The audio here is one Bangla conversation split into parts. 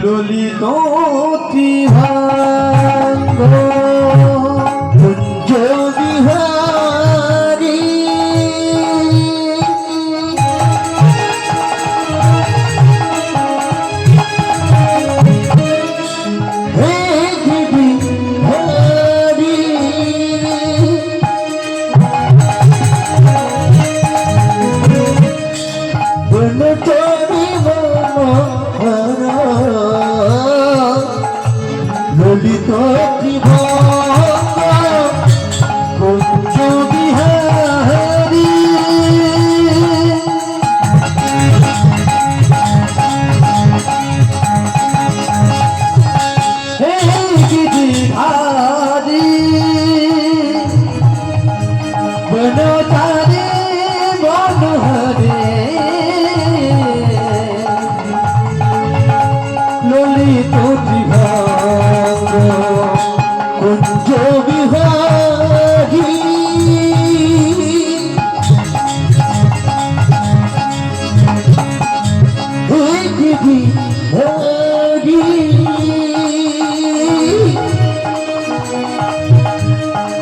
ললিত ত্রিভঙ্গ কুঞ্জ বিহারী হে দেবী হরি বনচরি ললিত ত্রিভঙ্গ কুঞ্জ বিহারী হে গিরিধারী বনচারী মনোহরে ললিত ত্রিভঙ্গ কুঞ্জ বিহারী হে দেবী হরি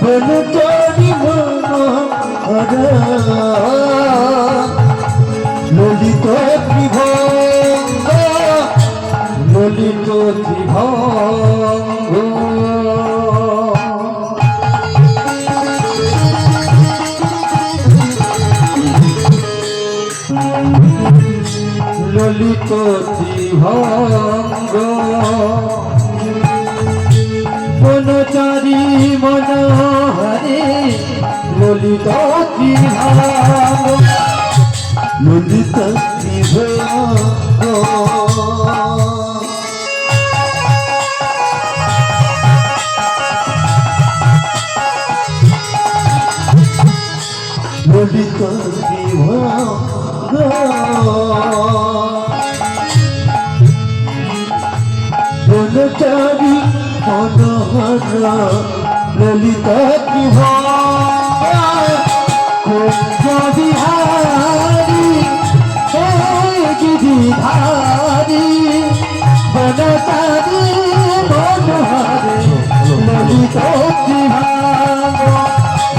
বনচরি মনোহর ললিত ত্রিভঙ্গ ললিত ত্রিভঙ্গ ললিত ত্রিভঙ্গ বনচারী মনোহরে ললিত ত্রিভঙ্গ ললিত ত্রিভঙ্গ ললিত ত্রিভঙ্গ বনচারী মনোহর ললিত ত্রিভঙ্গ কুঞ্জ বিহারী হে গিরিধারী বনচারী মনোহর ললিত ত্রিভঙ্গ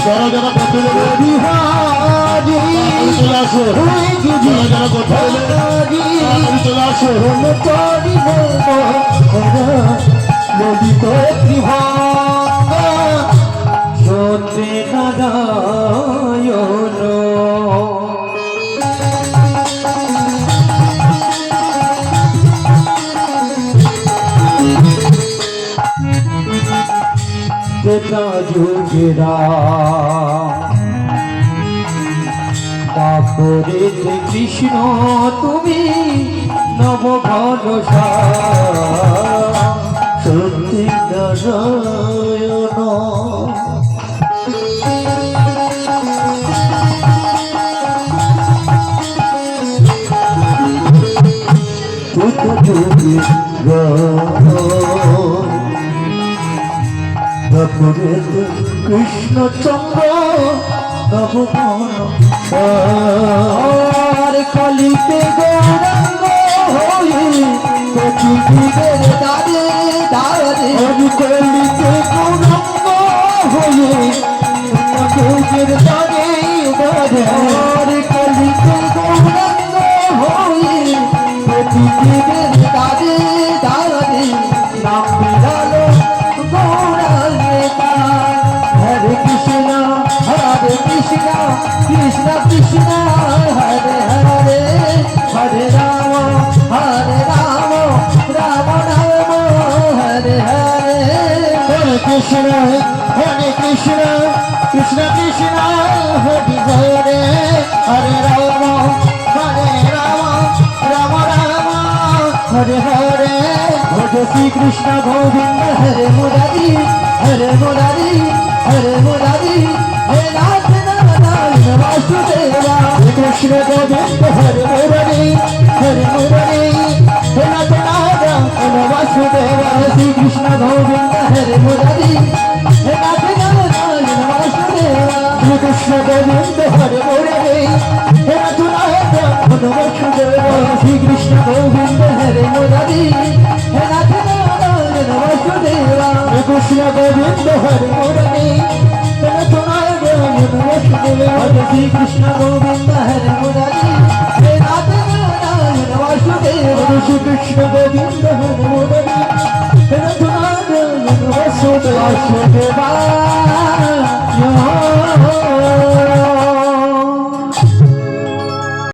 যারা যারা করতে যাবে বিহারী চলে আসো, যারা যারা করতে যাবে চলে আসো। বনচারী মনোহর ললিত ত্রিভঙ্গ সত্যি নারায়ণ ত্রেতা যুগেরা তারপরে কৃষ্ণ তুমি নব ভরসা সত্যি নারায়ণ ত্রেতা যুগেরা তারপরে কৃষ্ণচন্দ্র নবমন কলিতে গৌরাঙ্গ হয়ে পৃথিবীর দ্বারে দ্বারে কলিতে গৌরাঙ্গ হয়ে যুগের দ্বারে দ্বারে কলিতে গৌরাঙ্গ হয়ে পৃথিবীর দ্বারে দ্বারে নাম বিরালো হরে কৃষ্ণ কৃষ্ণ কৃষ্ণ হরে হরে হরে রাম রাম রাম হরে হরে হরে কৃষ্ণ কৃষ্ণ কৃষ্ণ হরে হরে হরে রাম রাম রাম হরে হরে হরে শ্রী কৃষ্ণ গোবিন্দ হরে মুরারি হরে মুরারি হরে মুরারি হে নাথ নারায়ণ বাসুদেবা কৃষ্ণ গোবিন্দ হরে মুরারি হরে মুরারি হে নাথ নারায়ণ বাসুদেবা শ্রী কৃষ্ণ গোবিন্দ হরে মুরারি হে নাথ নারায়ণ বাসুদেবা কৃষ্ণ গোবিন্দ হরে মুরারি হে নাথ নারায়ণ বাসুদেবা শ্রী কৃষ্ণ গোবিন্দ হরে মুরারি হে हरे मुरारी नाथ नारायण वासुदेव हरे श्री कृष्ण गोविंद हरे मुरारी हे नाथ नारायण वासुदेव हरे श्री कृष्ण गोविंद हरे मुरारी हे नाथ नारायण वासुदेव वासुदेवा